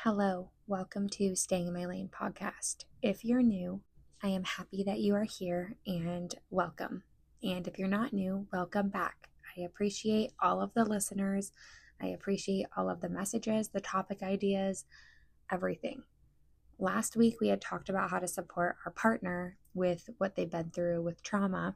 Hello, welcome to Staying in My Lane podcast. If you're new, I am happy that you are here and welcome. And if you're not new, welcome back. I appreciate all of the listeners. I appreciate all of the messages, the topic ideas, everything. Last week, we had talked about how to support our partner with what they've been through with trauma.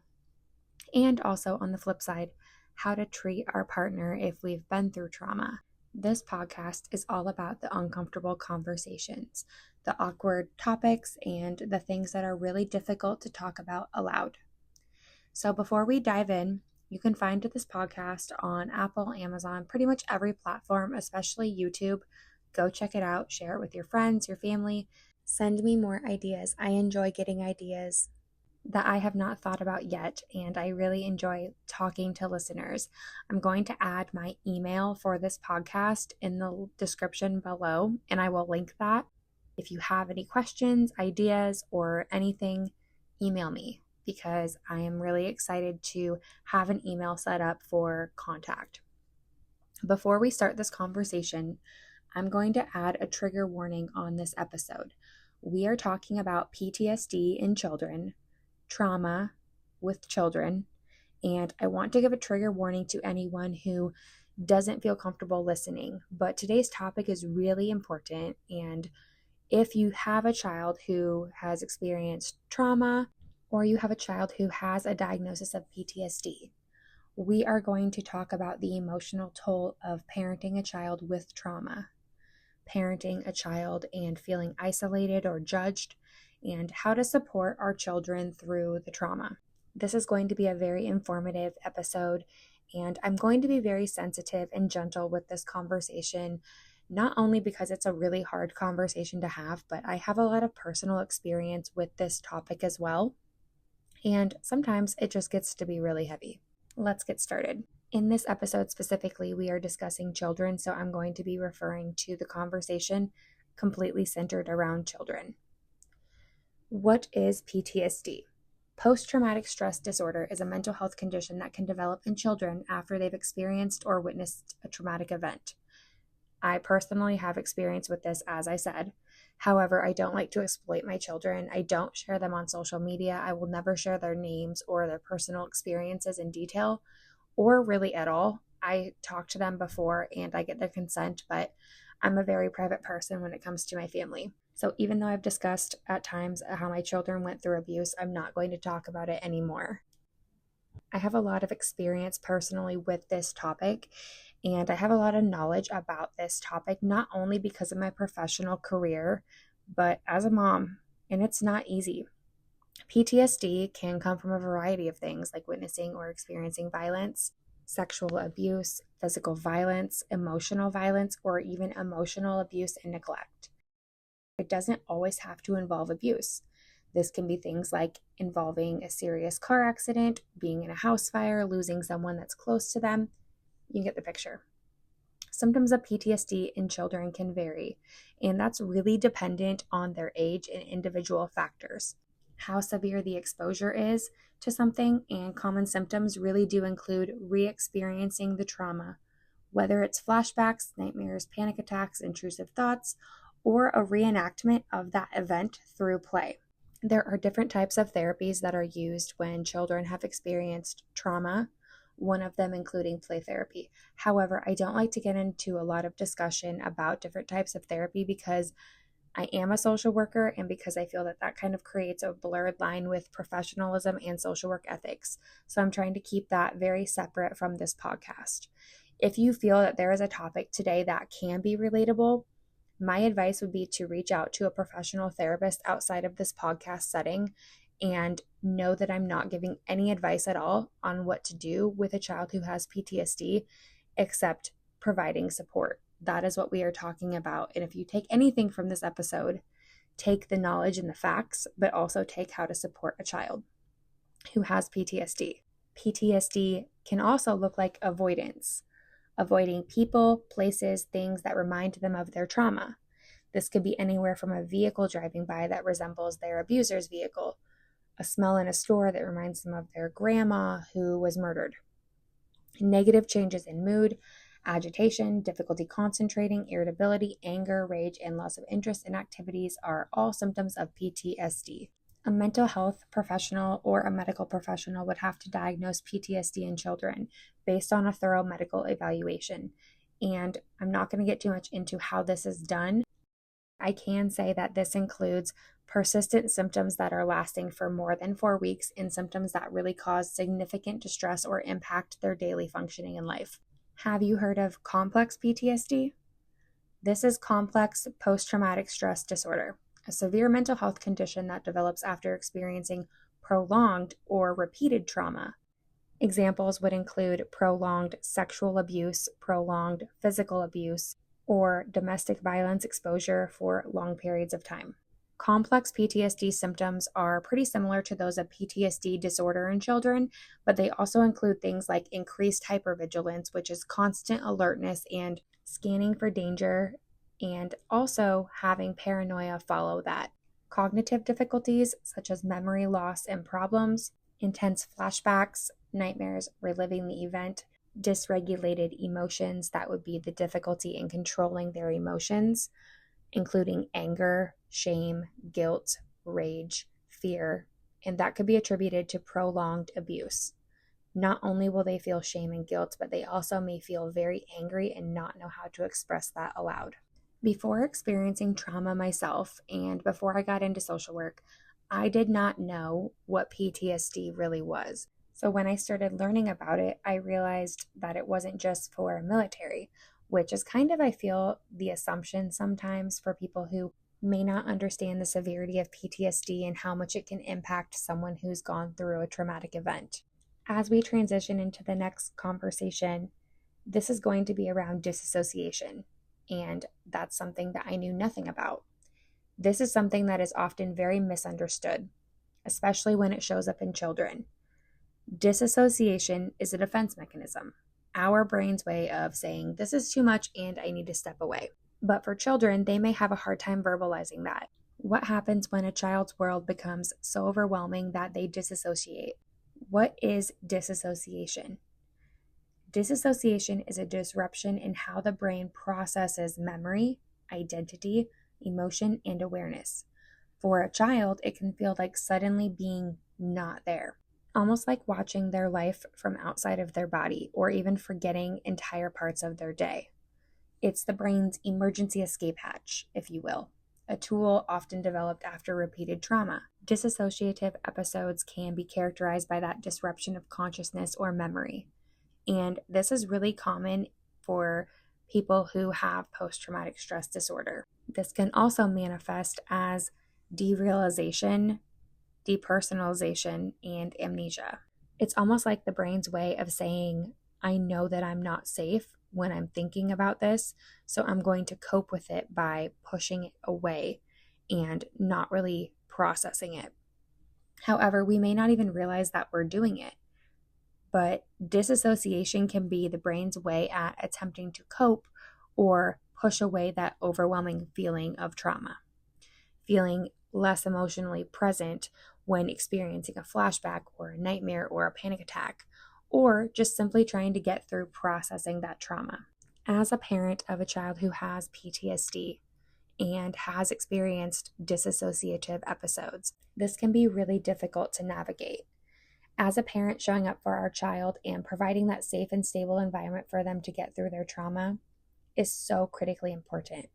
And also, on the flip side, how to treat our partner if we've been through trauma. This podcast is all about the uncomfortable conversations, the awkward topics, and the things that are really difficult to talk about aloud. So before we dive in, you can find this podcast on Apple, Amazon, pretty much every platform, especially YouTube. Go check it out, share it with your friends, your family. Send me more ideas. I enjoy getting ideas that I have not thought about yet, and I really enjoy talking to listeners. I'm going to add my email for this podcast in the description below, and I will link that. If you have any questions, ideas, or anything, email me because I am really excited to have an email set up for contact. Before we start this conversation, I'm going to add a trigger warning on this episode. We are talking about PTSD in children, trauma with children, and I want to give a trigger warning to anyone who doesn't feel comfortable listening. But today's topic is really important, and if you have a child who has experienced trauma or you have a child who has a diagnosis of PTSD, we are going to talk about the emotional toll of parenting a child with trauma, parenting a child and feeling isolated or judged, and how to support our children through the trauma. This is going to be a very informative episode, and I'm going to be very sensitive and gentle with this conversation, not only because it's a really hard conversation to have, but I have a lot of personal experience with this topic as well, and sometimes it just gets to be really heavy. Let's get started. In this episode specifically, we are discussing children, so I'm going to be referring to the conversation completely centered around children. What is PTSD? Post-traumatic stress disorder is a mental health condition that can develop in children after they've experienced or witnessed a traumatic event. I personally have experience with this, as I said. However, I don't like to exploit my children. I don't share them on social media. I will never share their names or their personal experiences in detail, or really at all. I talk to them before and I get their consent, but I'm a very private person when it comes to my family. So even though I've discussed at times how my children went through abuse, I'm not going to talk about it anymore. I have a lot of experience personally with this topic, and I have a lot of knowledge about this topic, not only because of my professional career, but as a mom, and it's not easy. PTSD can come from a variety of things like witnessing or experiencing violence, sexual abuse, physical violence, emotional violence, or even emotional abuse and neglect. It doesn't always have to involve abuse. This can be things like involving a serious car accident, being in a house fire, losing someone that's close to them. You get the picture. Symptoms of PTSD in children can vary, and that's really dependent on their age and individual factors. How severe the exposure is to something, and common symptoms really do include re-experiencing the trauma, whether it's flashbacks, nightmares, panic attacks, intrusive thoughts, or a reenactment of that event through play. There are different types of therapies that are used when children have experienced trauma, one of them including play therapy. However, I don't like to get into a lot of discussion about different types of therapy because I am a social worker and because I feel that that kind of creates a blurred line with professionalism and social work ethics. So I'm trying to keep that very separate from this podcast. If you feel that there is a topic today that can be relatable, my advice would be to reach out to a professional therapist outside of this podcast setting and know that I'm not giving any advice at all on what to do with a child who has PTSD except providing support. That is what we are talking about. And if you take anything from this episode, take the knowledge and the facts, but also take how to support a child who has PTSD. PTSD can also look like avoidance. Avoiding people, places, things that remind them of their trauma. This could be anywhere from a vehicle driving by that resembles their abuser's vehicle, a smell in a store that reminds them of their grandma who was murdered. Negative changes in mood, Agitation, difficulty concentrating, irritability, anger, rage, and loss of interest in activities are all symptoms of PTSD. A mental health professional or a medical professional would have to diagnose PTSD in children based on a thorough medical evaluation. And I'm not going to get too much into how this is done. I can say that this includes persistent symptoms that are lasting for more than 4 weeks and symptoms that really cause significant distress or impact their daily functioning in life. Have you heard of complex PTSD? This is complex post-traumatic stress disorder, a severe mental health condition that develops after experiencing prolonged or repeated trauma. Examples would include prolonged sexual abuse, prolonged physical abuse, or domestic violence exposure for long periods of time. Complex PTSD symptoms are pretty similar to those of PTSD disorder in children, but they also include things like increased hypervigilance, which is constant alertness and scanning for danger, and also having paranoia follow that. Cognitive difficulties such as memory loss and problems, intense flashbacks, nightmares, reliving the event, dysregulated emotions, that would be the difficulty in controlling their emotions, including anger, shame, guilt, rage, fear, and that could be attributed to prolonged abuse. Not only will they feel shame and guilt, but they also may feel very angry and not know how to express that aloud. Before experiencing trauma myself and before I got into social work, I did not know what PTSD really was. So when I started learning about it, I realized that it wasn't just for military, which is kind of, I feel, the assumption sometimes for people who may not understand the severity of PTSD and how much it can impact someone who's gone through a traumatic event. As we transition into the next conversation, this is going to be around disassociation, and that's something that I knew nothing about. This is something that is often very misunderstood, especially when it shows up in children. Disassociation is a defense mechanism, our brain's way of saying, this is too much and I need to step away. But for children, they may have a hard time verbalizing that. What happens when a child's world becomes so overwhelming that they disassociate? What is disassociation? Disassociation is a disruption in how the brain processes memory, identity, emotion, and awareness. For a child, it can feel like suddenly being not there, almost like watching their life from outside of their body or even forgetting entire parts of their day. It's the brain's emergency escape hatch, if you will, a tool often developed after repeated trauma. Dissociative episodes can be characterized by that disruption of consciousness or memory. And this is really common for people who have post-traumatic stress disorder. This can also manifest as derealization, depersonalization, and amnesia. It's almost like the brain's way of saying, I know that I'm not safe when I'm thinking about this, so I'm going to cope with it by pushing it away and not really processing it. However, we may not even realize that we're doing it. But disassociation can be the brain's way at attempting to cope or push away that overwhelming feeling of trauma, feeling less emotionally present when experiencing a flashback or a nightmare or a panic attack, or just simply trying to get through processing that trauma. As a parent of a child who has PTSD and has experienced disassociative episodes, this can be really difficult to navigate. As a parent, showing up for our child and providing that safe and stable environment for them to get through their trauma is so critically important.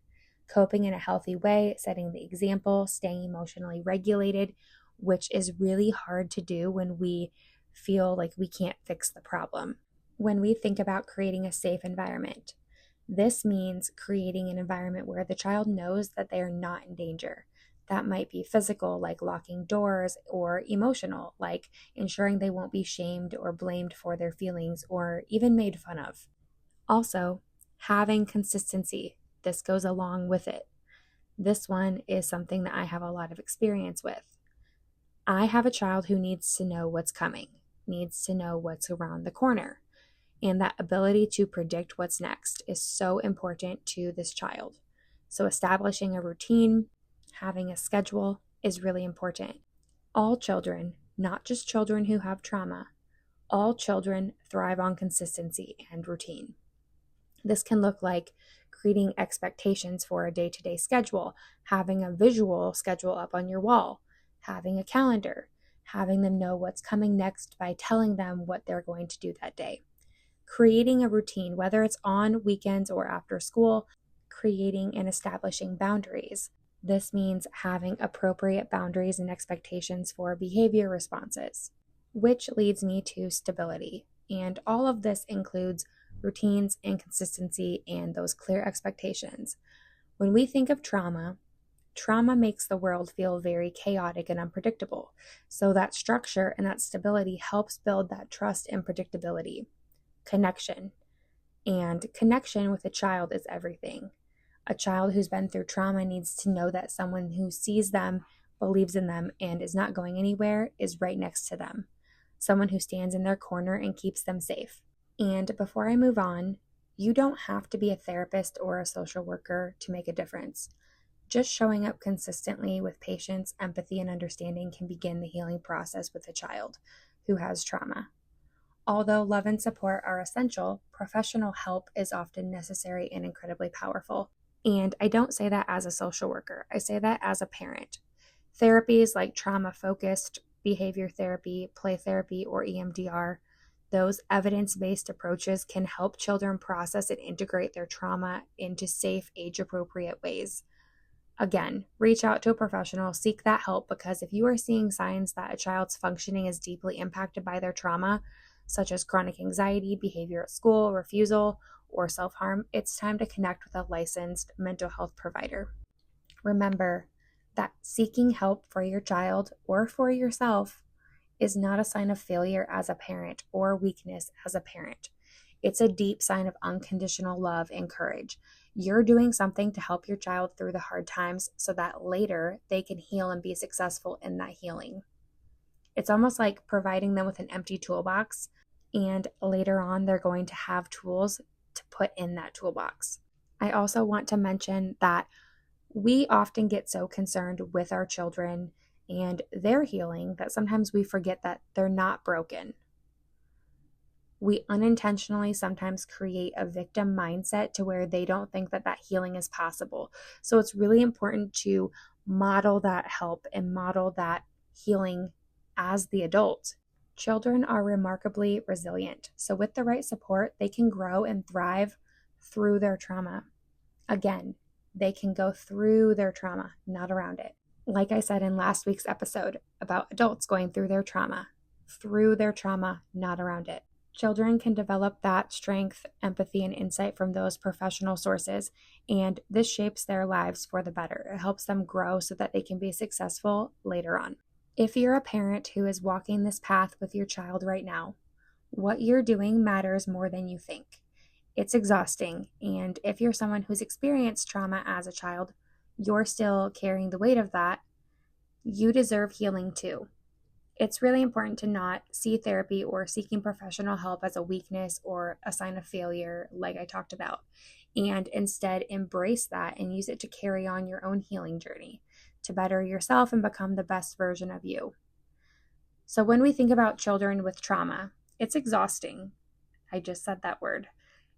Coping in a healthy way, setting the example, staying emotionally regulated, which is really hard to do when we feel like we can't fix the problem. When we think about creating a safe environment, this means creating an environment where the child knows that they are not in danger. That might be physical, like locking doors, or emotional, like ensuring they won't be shamed or blamed for their feelings or even made fun of. Also, having consistency. This goes along with it. This one is something that I have a lot of experience with. I have a child who needs to know what's coming, needs to know what's around the corner. And that ability to predict what's next is so important to this child. So establishing a routine, having a schedule is really important. All children, not just children who have trauma, all children thrive on consistency and routine. This can look like creating expectations for a day-to-day schedule, having a visual schedule up on your wall, having a calendar, having them know what's coming next by telling them what they're going to do that day. Creating a routine, whether it's on weekends or after school, creating and establishing boundaries. This means having appropriate boundaries and expectations for behavior responses, which leads me to stability. And all of this includes routines and consistency and those clear expectations. When we think of trauma makes the world feel very chaotic and unpredictable. So that structure and that stability helps build that trust and predictability. Connection. And connection with a child is everything. A child who's been through trauma needs to know that someone who sees them, believes in them, and is not going anywhere is right next to them. Someone who stands in their corner and keeps them safe. And before I move on, you don't have to be a therapist or a social worker to make a difference. Just showing up consistently with patience, empathy, and understanding can begin the healing process with a child who has trauma. Although love and support are essential, professional help is often necessary and incredibly powerful. And I don't say that as a social worker. I say that as a parent. Therapies like trauma-focused behavior therapy, play therapy, or EMDR, those evidence-based approaches can help children process and integrate their trauma into safe, age-appropriate ways. Again, reach out to a professional, seek that help, because if you are seeing signs that a child's functioning is deeply impacted by their trauma, such as chronic anxiety, behavior at school, refusal, or self-harm, it's time to connect with a licensed mental health provider. Remember that seeking help for your child or for yourself is not a sign of failure as a parent or weakness as a parent. It's a deep sign of unconditional love and courage. You're doing something to help your child through the hard times so that later they can heal and be successful in that healing. It's almost like providing them with an empty toolbox, and later on they're going to have tools to put in that toolbox. I also want to mention that we often get so concerned with our children and their healing that sometimes we forget that they're not broken. We unintentionally sometimes create a victim mindset to where they don't think that that healing is possible. So it's really important to model that help and model that healing as the adult. Children are remarkably resilient. So with the right support, they can grow and thrive through their trauma. Again, they can go through their trauma, not around it. Like I said in last week's episode about adults going through their trauma, not around it. Children can develop that strength, empathy, and insight from those professional sources, and this shapes their lives for the better. It helps them grow so that they can be successful later on. If you're a parent who is walking this path with your child right now, what you're doing matters more than you think. It's exhausting, and if you're someone who's experienced trauma as a child, you're still carrying the weight of that, you deserve healing too. It's really important to not see therapy or seeking professional help as a weakness or a sign of failure, like I talked about, and instead embrace that and use it to carry on your own healing journey, to better yourself and become the best version of you. So when we think about children with trauma, it's exhausting. I just said that word.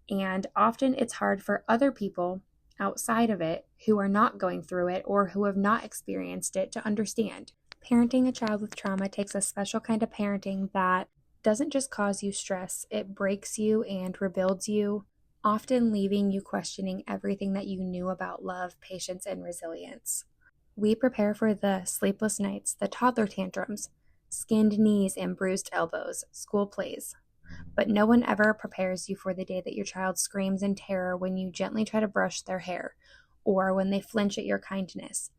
And often it's hard for other people outside of it who are not going through it or who have not experienced it to understand. Parenting a child with trauma takes a special kind of parenting that doesn't just cause you stress, it breaks you and rebuilds you, often leaving you questioning everything that you knew about love, patience, and resilience. We prepare for the sleepless nights, the toddler tantrums, skinned knees and bruised elbows, school plays. But no one ever prepares you for the day that your child screams in terror when you gently try to brush their hair, or when they flinch at your kindness,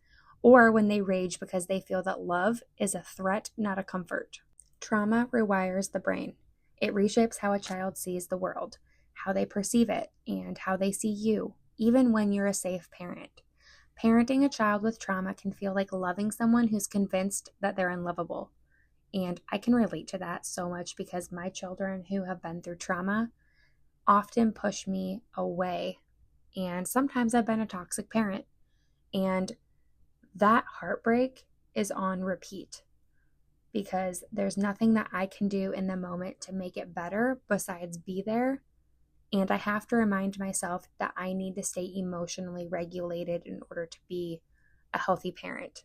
or when they rage because they feel that love is a threat, not a comfort. Trauma rewires the brain. It reshapes how a child sees the world, how they perceive it, and how they see you, even when you're a safe parent. Parenting a child with trauma can feel like loving someone who's convinced that they're unlovable. And I can relate to that so much because my children who have been through trauma often push me away. And sometimes I've been a toxic parent. And that heartbreak is on repeat because there's nothing that I can do in the moment to make it better besides be there And I have to remind myself that I need to stay emotionally regulated in order to be a healthy parent.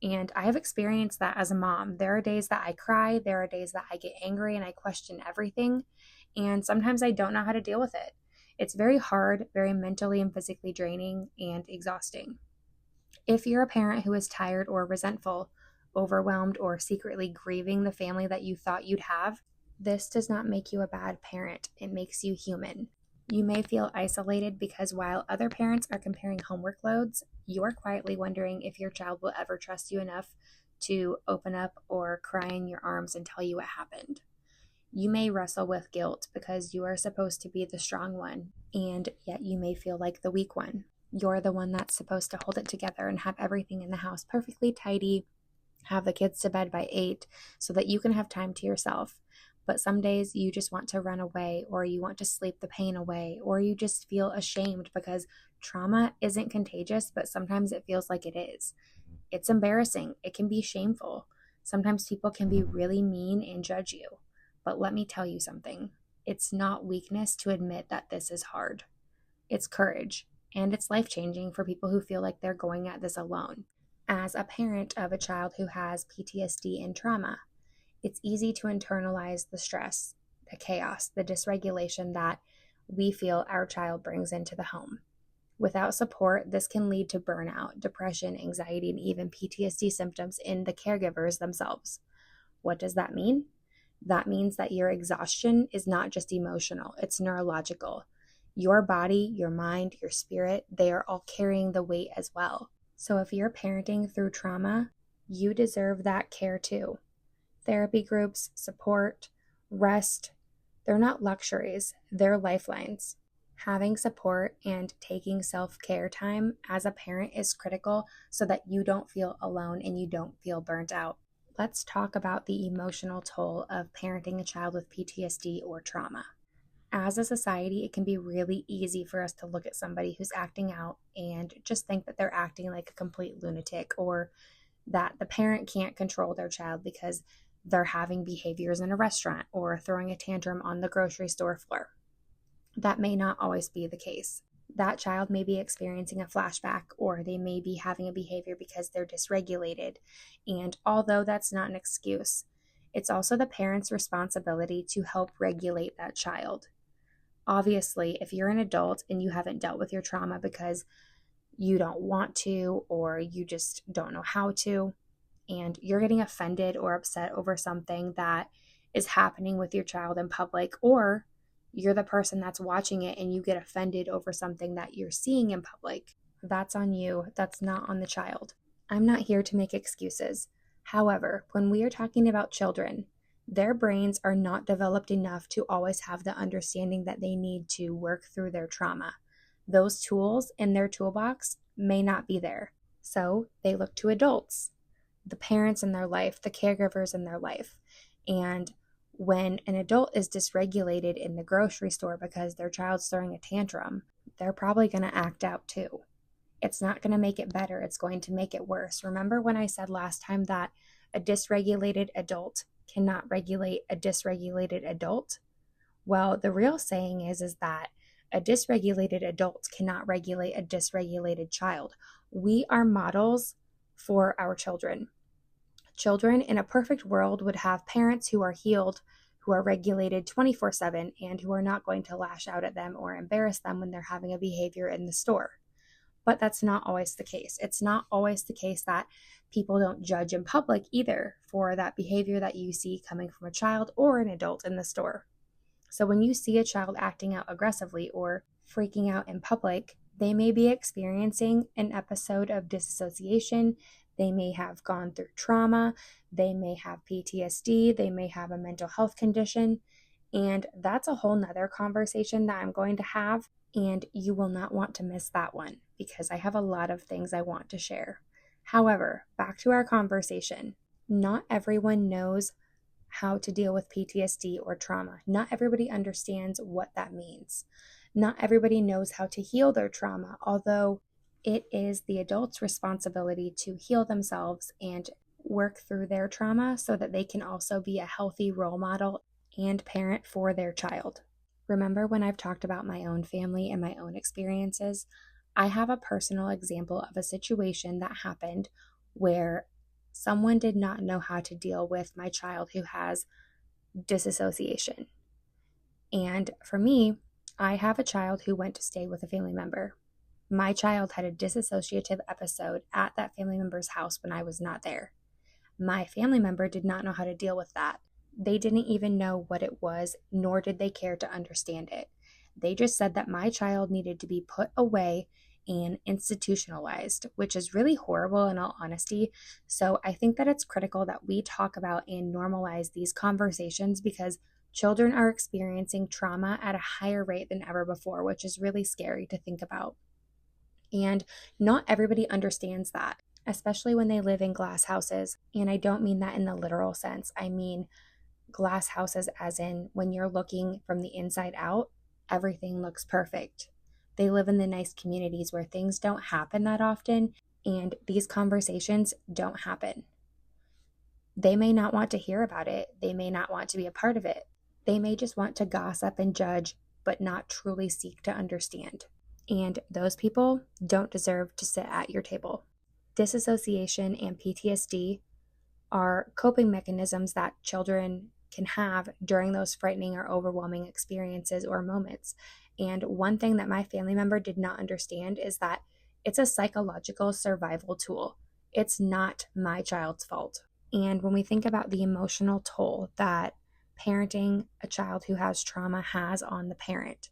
And I have experienced that as a mom. There are days that I cry, there are days that I get angry and I question everything. And sometimes I don't know how to deal with it. It's very hard, very mentally and physically draining and exhausting. If you're a parent who is tired or resentful, overwhelmed, or secretly grieving the family that you thought you'd have, this does not make you a bad parent. It makes you human. You may feel isolated because while other parents are comparing homework loads, you are quietly wondering if your child will ever trust you enough to open up or cry in your arms and tell you what happened. You may wrestle with guilt because you are supposed to be the strong one, and yet you may feel like the weak one. You're the one that's supposed to hold it together and have everything in the house perfectly tidy, have the kids to bed by 8 so that you can have time to yourself. But some days you just want to run away, or you want to sleep the pain away, or you just feel ashamed because trauma isn't contagious, but sometimes it feels like it is. It's embarrassing. It can be shameful. Sometimes people can be really mean and judge you. But let me tell you something. It's not weakness to admit that this is hard. It's courage, and it's life-changing for people who feel like they're going at this alone. As a parent of a child who has PTSD and trauma, it's easy to internalize the stress, the chaos, the dysregulation that we feel our child brings into the home. Without support, this can lead to burnout, depression, anxiety, and even PTSD symptoms in the caregivers themselves. What does that mean? That means that your exhaustion is not just emotional, it's neurological. Your body, your mind, your spirit, they are all carrying the weight as well. So if you're parenting through trauma, you deserve that care too. Therapy groups, support, rest, they're not luxuries, they're lifelines. Having support and taking self-care time as a parent is critical so that you don't feel alone and you don't feel burnt out. Let's talk about the emotional toll of parenting a child with PTSD or trauma. As a society, it can be really easy for us to look at somebody who's acting out and just think that they're acting like a complete lunatic, or that the parent can't control their child because they're having behaviors in a restaurant or throwing a tantrum on the grocery store floor. That may not always be the case. That child may be experiencing a flashback, or they may be having a behavior because they're dysregulated. And although that's not an excuse, it's also the parent's responsibility to help regulate that child. Obviously, if you're an adult and you haven't dealt with your trauma because you don't want to, or you just don't know how to, and you're getting offended or upset over something that is happening with your child in public, or you're the person that's watching it and you get offended over something that you're seeing in public, that's on you. That's not on the child. I'm not here to make excuses. However, when we are talking about children, their brains are not developed enough to always have the understanding that they need to work through their trauma. Those tools in their toolbox may not be there. So they look to adults, the parents in their life, the caregivers in their life. And when an adult is dysregulated in the grocery store because their child's throwing a tantrum, they're probably going to act out too. It's not going to make it better. It's going to make it worse. Remember when I said last time that a dysregulated adult cannot regulate a dysregulated adult? Well, the real saying is that a dysregulated adult cannot regulate a dysregulated child. We are models for our children. Children in a perfect world would have parents who are healed, who are regulated 24/7, and who are not going to lash out at them or embarrass them when they're having a behavior in the store. But that's not always the case. It's not always the case that people don't judge in public either for that behavior that you see coming from a child or an adult in the store. So when you see a child acting out aggressively or freaking out in public, they may be experiencing an episode of disassociation. They may have gone through trauma. They may have PTSD. They may have a mental health condition. And that's a whole nother conversation that I'm going to have. And you will not want to miss that one because I have a lot of things I want to share. However, back to our conversation. Not everyone knows how to deal with PTSD or trauma. Not everybody understands what that means. Not everybody knows how to heal their trauma, although it is the adult's responsibility to heal themselves and work through their trauma so that they can also be a healthy role model and parent for their child. Remember when I've talked about my own family and my own experiences? I have a personal example of a situation that happened where someone did not know how to deal with my child who has disassociation. And for me, I have a child who went to stay with a family member. My child had a dissociative episode at that family member's house when I was not there. My family member did not know how to deal with that. They didn't even know what it was, nor did they care to understand it. They just said that my child needed to be put away and institutionalized, which is really horrible in all honesty. So I think that it's critical that we talk about and normalize these conversations because children are experiencing trauma at a higher rate than ever before, which is really scary to think about. And not everybody understands that, especially when they live in glass houses. And I don't mean that in the literal sense. I mean glass houses as in when you're looking from the inside out, everything looks perfect. They live in the nice communities where things don't happen that often, and these conversations don't happen. They may not want to hear about it. They may not want to be a part of it. They may just want to gossip and judge, but not truly seek to understand. And those people don't deserve to sit at your table. Disassociation and PTSD are coping mechanisms that children can have during those frightening or overwhelming experiences or moments. And one thing that my family member did not understand is that it's a psychological survival tool. It's not my child's fault. And when we think about the emotional toll that parenting a child who has trauma has on the parent,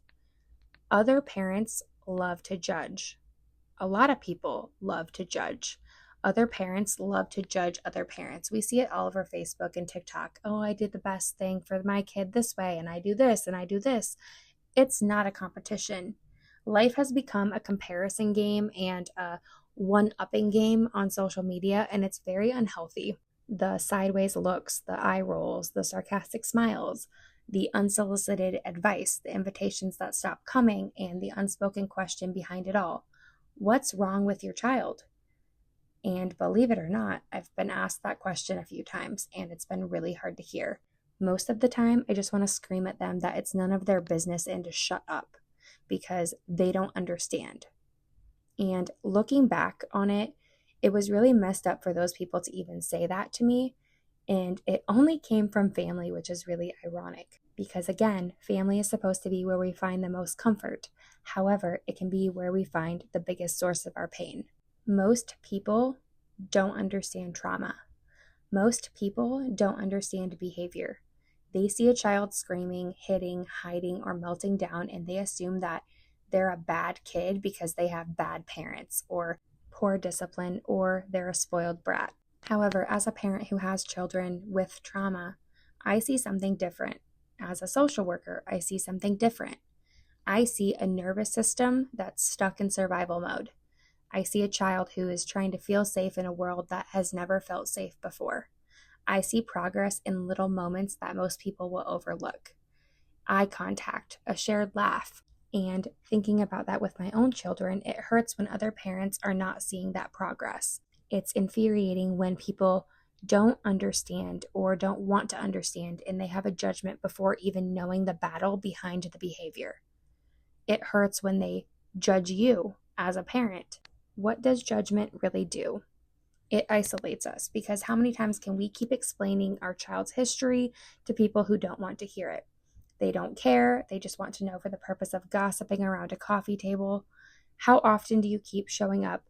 other parents love to judge. A lot of people love to judge. Other parents love to judge other parents. We see it all over Facebook and TikTok. Oh, I did the best thing for my kid this way, and I do this, and I do this. It's not a competition. Life has become a comparison game and a one-upping game on social media, and it's very unhealthy. The sideways looks, the eye rolls, the sarcastic smiles, the unsolicited advice, the invitations that stop coming, and the unspoken question behind it all. What's wrong with your child? And believe it or not, I've been asked that question a few times, and it's been really hard to hear. Most of the time, I just want to scream at them that it's none of their business and to shut up because they don't understand. And looking back on it, it was really messed up for those people to even say that to me. And it only came from family, which is really ironic because, again, family is supposed to be where we find the most comfort. However, it can be where we find the biggest source of our pain. Most people don't understand trauma. Most people don't understand behavior. They see a child screaming, hitting, hiding, or melting down, and they assume that they're a bad kid because they have bad parents or poor discipline or they're a spoiled brat. However, as a parent who has children with trauma, I see something different. As a social worker, I see something different. I see a nervous system that's stuck in survival mode. I see a child who is trying to feel safe in a world that has never felt safe before. I see progress in little moments that most people will overlook. Eye contact, a shared laugh. And thinking about that with my own children, it hurts when other parents are not seeing that progress. It's infuriating when people don't understand or don't want to understand and they have a judgment before even knowing the battle behind the behavior. It hurts when they judge you as a parent. What does judgment really do? It isolates us because how many times can we keep explaining our child's history to people who don't want to hear it? They don't care. They just want to know for the purpose of gossiping around a coffee table. How often do you keep showing up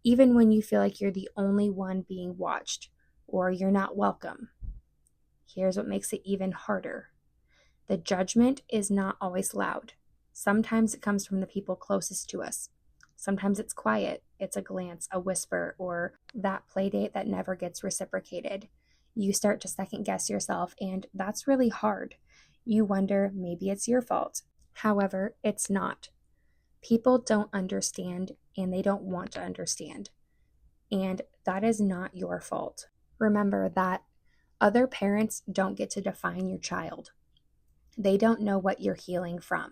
even when you feel like you're the only one being watched or you're not welcome? Here's what makes it even harder. The judgment is not always loud. Sometimes it comes from the people closest to us. Sometimes it's quiet. It's a glance, a whisper, or that play date that never gets reciprocated. You start to second guess yourself, and that's really hard. You wonder, maybe it's your fault. However, it's not. People don't understand, and they don't want to understand. And that is not your fault. Remember that other parents don't get to define your child. They don't know what you're healing from.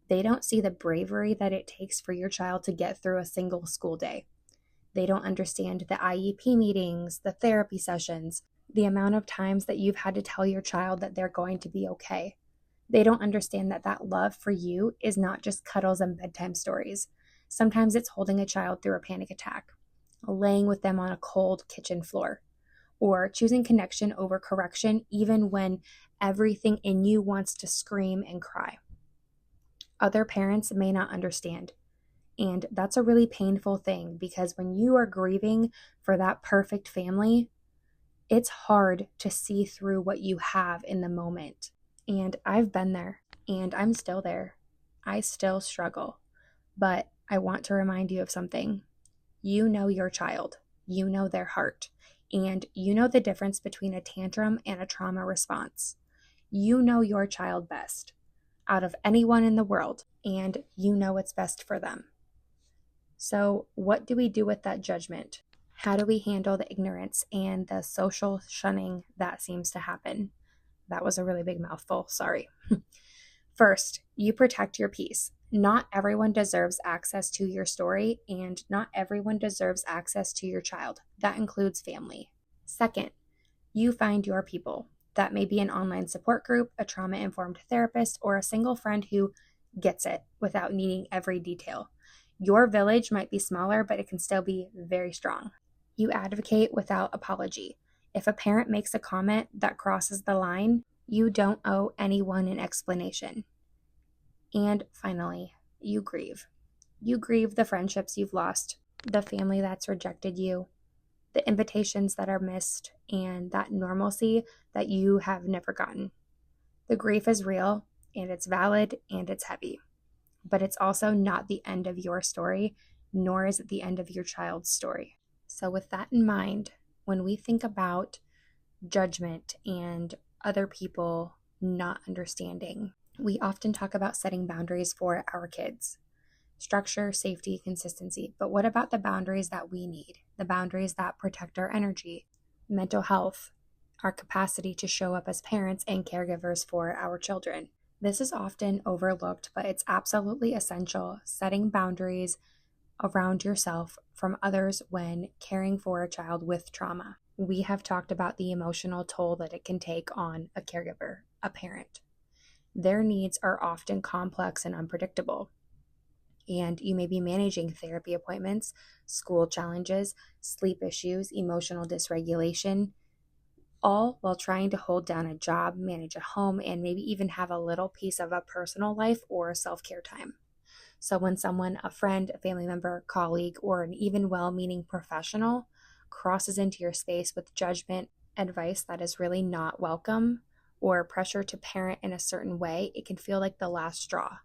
They don't see the bravery that it takes for your child to get through a single school day. They don't understand the IEP meetings, the therapy sessions, the amount of times that you've had to tell your child that they're going to be okay. They don't understand that that love for you is not just cuddles and bedtime stories. Sometimes it's holding a child through a panic attack, laying with them on a cold kitchen floor, or choosing connection over correction even when everything in you wants to scream and cry. Other parents may not understand. And that's a really painful thing because when you are grieving for that perfect family, it's hard to see through what you have in the moment. And I've been there and I'm still there. I still struggle. But I want to remind you of something. You know your child, you know their heart, and you know the difference between a tantrum and a trauma response. You know your child best out of anyone in the world, and you know what's best for them. So, what do we do with that judgment? How do we handle the ignorance and the social shunning that seems to happen? That was a really big mouthful, sorry. First, you protect your peace. Not everyone deserves access to your story, and not everyone deserves access to your child. That includes family. Second, you find your people. That may be an online support group, a trauma-informed therapist, or a single friend who gets it without needing every detail. Your village might be smaller, but it can still be very strong. You advocate without apology. If a parent makes a comment that crosses the line, you don't owe anyone an explanation. And finally, you grieve. You grieve the friendships you've lost, the family that's rejected you, the invitations that are missed, and that normalcy that you have never gotten. The grief is real, and it's valid, and it's heavy. But it's also not the end of your story, nor is it the end of your child's story. So with that in mind, when we think about judgment and other people not understanding, we often talk about setting boundaries for our kids. Structure, safety, consistency. But what about the boundaries that we need? The boundaries that protect our energy, mental health, our capacity to show up as parents and caregivers for our children. This is often overlooked, but it's absolutely essential, setting boundaries around yourself from others when caring for a child with trauma. We have talked about the emotional toll that it can take on a caregiver, a parent. Their needs are often complex and unpredictable. And you may be managing therapy appointments, school challenges, sleep issues, emotional dysregulation, all while trying to hold down a job, manage a home, and maybe even have a little piece of a personal life or self-care time. So when someone, a friend, a family member, colleague, or an even well-meaning professional crosses into your space with judgment, advice that is really not welcome, or pressure to parent in a certain way, it can feel like the last straw.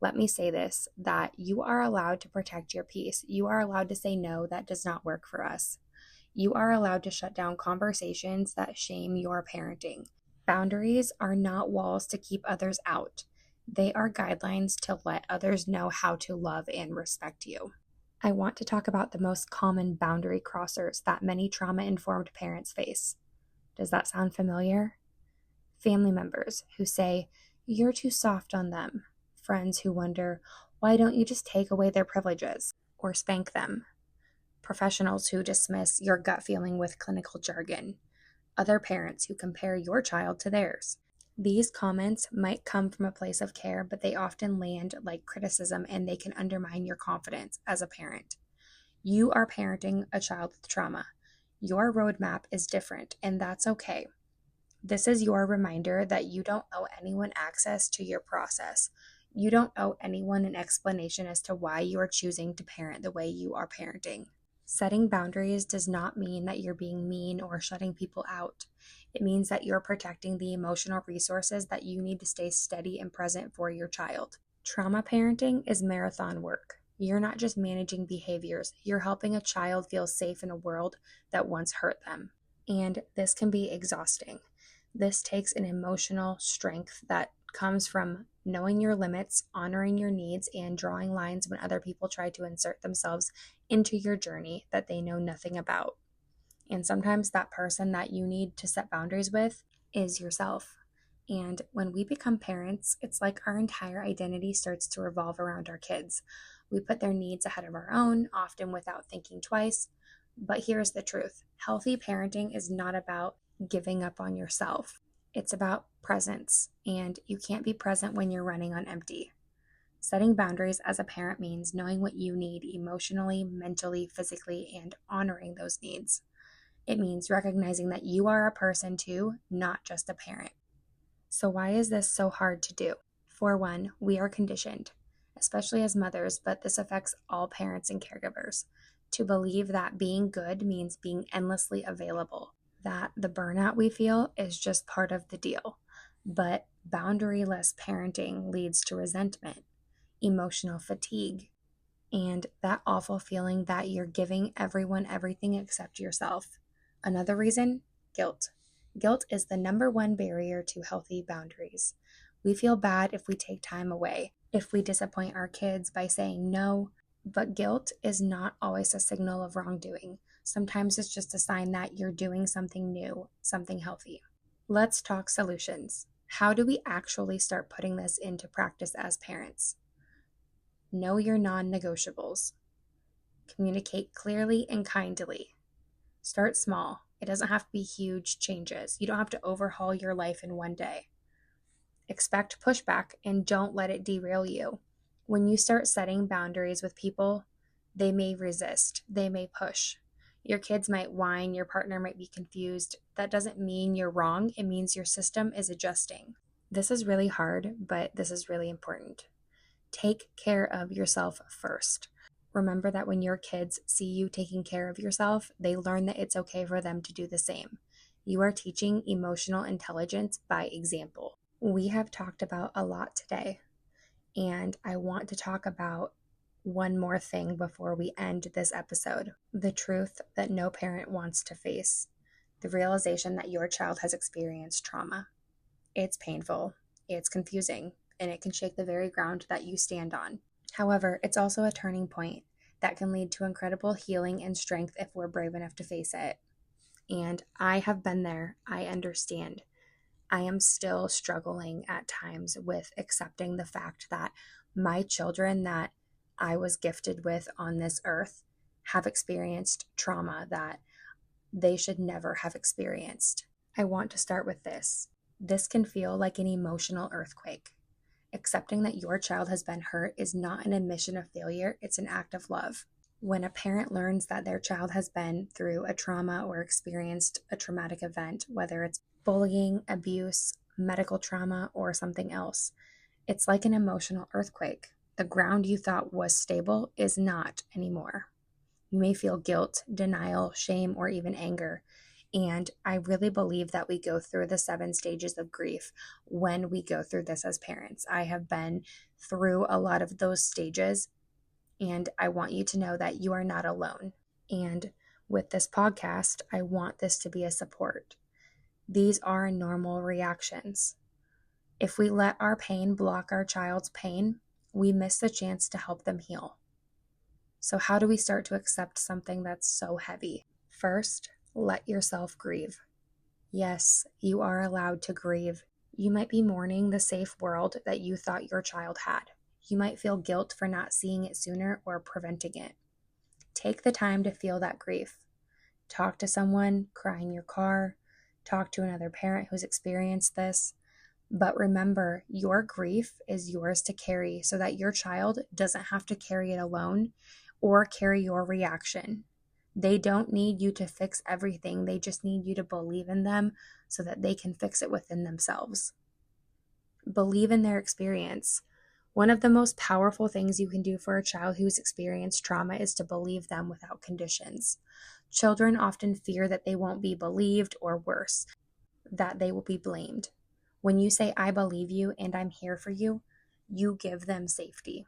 Let me say this, that you are allowed to protect your peace. You are allowed to say no, that does not work for us. You are allowed to shut down conversations that shame your parenting. Boundaries are not walls to keep others out. They are guidelines to let others know how to love and respect you. I want to talk about the most common boundary crossers that many trauma-informed parents face. Does that sound familiar? Family members who say, "You're too soft on them." Friends who wonder, "Why don't you just take away their privileges or spank them?" Professionals who dismiss your gut feeling with clinical jargon. Other parents who compare your child to theirs. These comments might come from a place of care, but they often land like criticism and they can undermine your confidence as a parent. You are parenting a child with trauma. Your roadmap is different, and that's okay. This is your reminder that you don't owe anyone access to your process. You don't owe anyone an explanation as to why you are choosing to parent the way you are parenting. Setting boundaries does not mean that you're being mean or shutting people out. It means that you're protecting the emotional resources that you need to stay steady and present for your child. Trauma parenting is marathon work. You're not just managing behaviors, you're helping a child feel safe in a world that once hurt them. And this can be exhausting. This takes an emotional strength that comes from knowing your limits, honoring your needs, and drawing lines when other people try to insert themselves into your journey that they know nothing about. And sometimes that person that you need to set boundaries with is yourself. And when we become parents, it's like our entire identity starts to revolve around our kids. We put their needs ahead of our own, often without thinking twice. But here's the truth. Healthy parenting is not about giving up on yourself. It's about presence, and you can't be present when you're running on empty. Setting boundaries as a parent means knowing what you need emotionally, mentally, physically, and honoring those needs. It means recognizing that you are a person too, not just a parent. So why is this so hard to do? For one, we are conditioned, especially as mothers, but this affects all parents and caregivers, to believe that being good means being endlessly available, that the burnout we feel is just part of the deal. But boundaryless parenting leads to resentment, emotional fatigue, and that awful feeling that you're giving everyone everything except yourself. Another reason, guilt. Guilt is the number one barrier to healthy boundaries. We feel bad if we take time away, if we disappoint our kids by saying no, but guilt is not always a signal of wrongdoing. Sometimes it's just a sign that you're doing something new, something healthy. Let's talk solutions. How do we actually start putting this into practice as parents? Know your non-negotiables. Communicate clearly and kindly. Start small. It doesn't have to be huge changes. You don't have to overhaul your life in one day. Expect pushback and don't let it derail you. When you start setting boundaries with people, they may resist, they may push. Your kids might whine, your partner might be confused. That doesn't mean you're wrong. It means your system is adjusting. This is really hard, but this is really important. Take care of yourself first. Remember that when your kids see you taking care of yourself, they learn that it's okay for them to do the same. You are teaching emotional intelligence by example. We have talked about a lot today, and I want to talk about one more thing before we end this episode. The truth that no parent wants to face. The realization that your child has experienced trauma. It's painful, it's confusing, and it can shake the very ground that you stand on. However, it's also a turning point that can lead to incredible healing and strength if we're brave enough to face it. And I have been there. I understand. I am still struggling at times with accepting the fact that my children that I was gifted with on this earth have experienced trauma that they should never have experienced. I want to start with this. This can feel like an emotional earthquake. Accepting that your child has been hurt is not an admission of failure, it's an act of love. When a parent learns that their child has been through a trauma or experienced a traumatic event, whether it's bullying, abuse, medical trauma, or something else, it's like an emotional earthquake. The ground you thought was stable is not anymore. You may feel guilt, denial, shame, or even anger. And I really believe that we go through the 7 stages of grief when we go through this as parents. I have been through a lot of those stages, and I want you to know that you are not alone. And with this podcast, I want this to be a support. These are normal reactions. If we let our pain block our child's pain, we miss the chance to help them heal. So how do we start to accept something that's so heavy? First, let yourself grieve. Yes, you are allowed to grieve. You might be mourning the safe world that you thought your child had. You might feel guilt for not seeing it sooner or preventing it. Take the time to feel that grief. Talk to someone, cry in your car, talk to another parent who's experienced this. But remember, your grief is yours to carry so that your child doesn't have to carry it alone or carry your reaction. They don't need you to fix everything. They just need you to believe in them so that they can fix it within themselves. Believe in their experience. One of the most powerful things you can do for a child who's experienced trauma is to believe them without conditions. Children often fear that they won't be believed, or worse, that they will be blamed. When you say, I believe you and I'm here for you, you give them safety.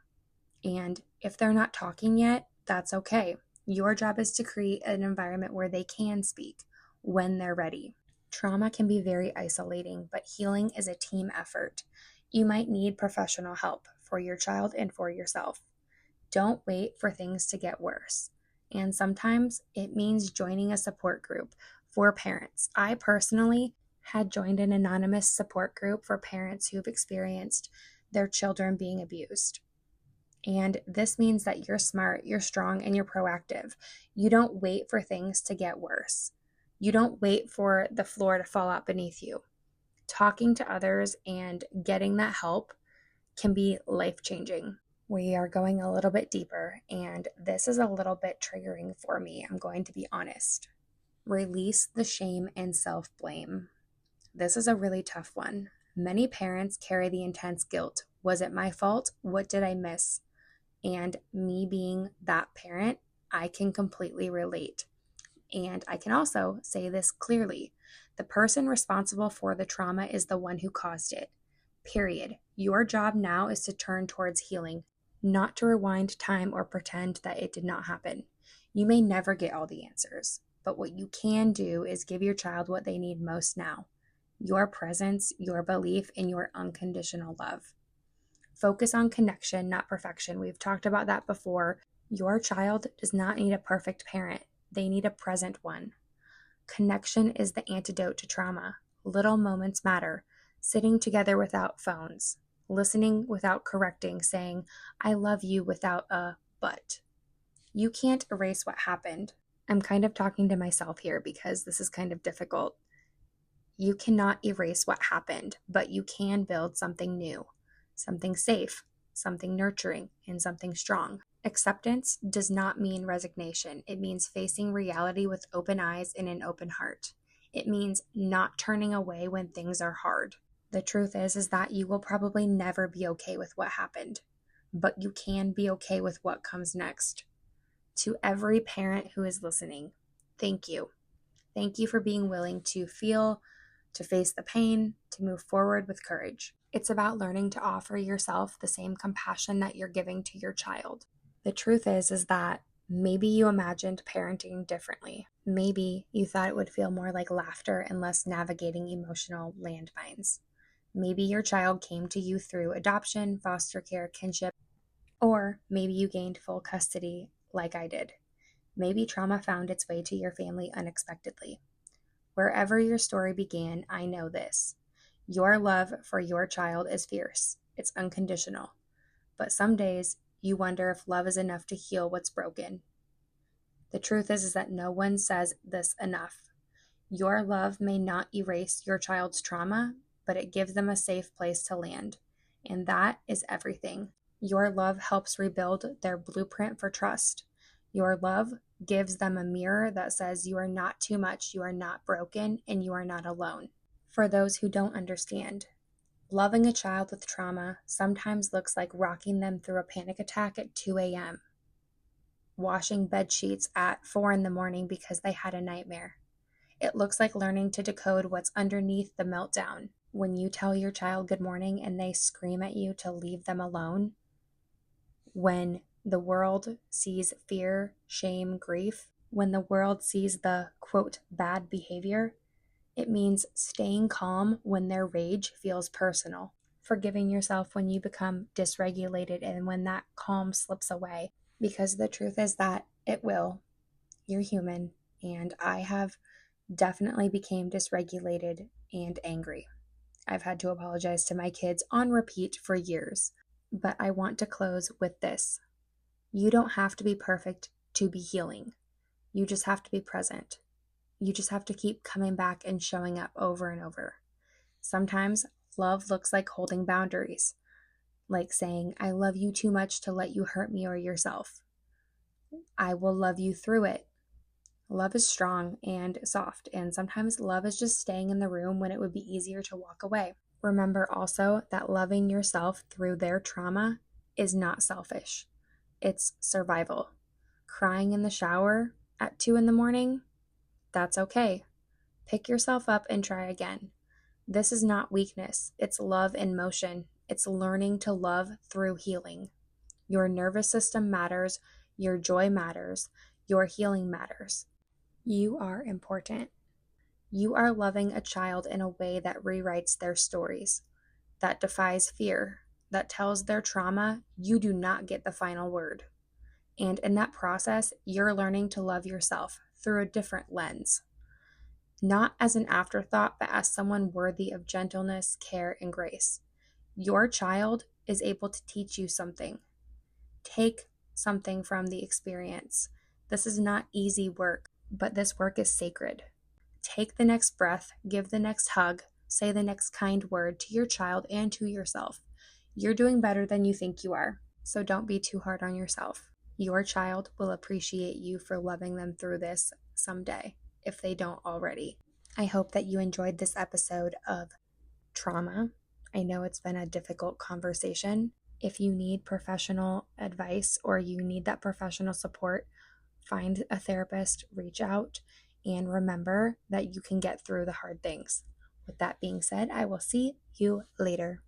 And if they're not talking yet, that's okay. Your job is to create an environment where they can speak when they're ready. Trauma can be very isolating, but healing is a team effort. You might need professional help for your child and for yourself. Don't wait for things to get worse. And sometimes it means joining a support group for parents. I personally had joined an anonymous support group for parents who've experienced their children being abused. And this means that you're smart, you're strong, and you're proactive. You don't wait for things to get worse. You don't wait for the floor to fall out beneath you. talking to others and getting that help can be life-changing. We are going a little bit deeper, and this is a little bit triggering for me. I'm going to be honest. Release the shame and self-blame. This is a really tough one. Many parents carry the intense guilt. Was it my fault? What did I miss? And me being that parent, I can completely relate. And I can also say this clearly. The person responsible for the trauma is the one who caused it. Period. Your job now is to turn towards healing, not to rewind time or pretend that it did not happen. You may never get all the answers, but what you can do is give your child what they need most now: your presence, your belief, and your unconditional love. Focus on connection, not perfection. We've talked about that before. Your child does not need a perfect parent. They need a present one. Connection is the antidote to trauma. Little moments matter. Sitting together without phones. Listening without correcting. Saying, I love you without a but. You can't erase what happened. I'm kind of talking to myself here because this is kind of difficult. You cannot erase what happened, but you can build something new, something safe, something nurturing, and something strong. Acceptance does not mean resignation. It means facing reality with open eyes and an open heart. It means not turning away when things are hard. The truth is that you will probably never be okay with what happened, but you can be okay with what comes next. To every parent who is listening, thank you. Thank you for being willing to feel, to face the pain, to move forward with courage. It's about learning to offer yourself the same compassion that you're giving to your child. The truth is that maybe you imagined parenting differently. Maybe you thought it would feel more like laughter and less navigating emotional landmines. Maybe your child came to you through adoption, foster care, kinship, or maybe you gained full custody like I did. Maybe trauma found its way to your family unexpectedly. Wherever your story began, I know this. Your love for your child is fierce. It's unconditional. But some days, you wonder if love is enough to heal what's broken. The truth is that no one says this enough. Your love may not erase your child's trauma, but it gives them a safe place to land. And that is everything. Your love helps rebuild their blueprint for trust. Your love gives them a mirror that says you are not too much, you are not broken, and you are not alone. For those who don't understand, loving a child with trauma sometimes looks like rocking them through a panic attack at 2 a.m., washing bed sheets at 4 in the morning because they had a nightmare. It looks like learning to decode what's underneath the meltdown. When you tell your child good morning and they scream at you to leave them alone, when the world sees fear, shame, grief, when the world sees the, quote, bad behavior, it means staying calm when their rage feels personal, forgiving yourself when you become dysregulated and when that calm slips away. Because the truth is that it will. You're human, and I have definitely became dysregulated and angry. I've had to apologize to my kids on repeat for years. But I want to close with this. You don't have to be perfect to be healing. You just have to be present. You just have to keep coming back and showing up over and over. Sometimes love looks like holding boundaries, like saying, I love you too much to let you hurt me or yourself. I will love you through it. Love is strong and soft, and sometimes love is just staying in the room when it would be easier to walk away. Remember also that loving yourself through their trauma is not selfish. It's survival. Crying in the shower at 2 in the morning, that's okay. Pick yourself up and try again. This is not weakness. It's love in motion. It's learning to love through healing. Your nervous system matters. Your joy matters. Your healing matters. You are important. You are loving a child in a way that rewrites their stories, that defies fear, that tells their trauma you do not get the final word. And in that process, you're learning to love yourself through a different lens. Not as an afterthought, but as someone worthy of gentleness, care, and grace. Your child is able to teach you something. Take something from the experience. This is not easy work, but this work is sacred. Take the next breath, give the next hug, Say the next kind word to your child and to yourself. You're doing better than you think you are, so don't be too hard on yourself. Your child will appreciate you for loving them through this someday, if they don't already. I hope that you enjoyed this episode of trauma. I know it's been a difficult conversation. If you need professional advice or you need that professional support, find a therapist, reach out, and remember that you can get through the hard things. With that being said, I will see you later.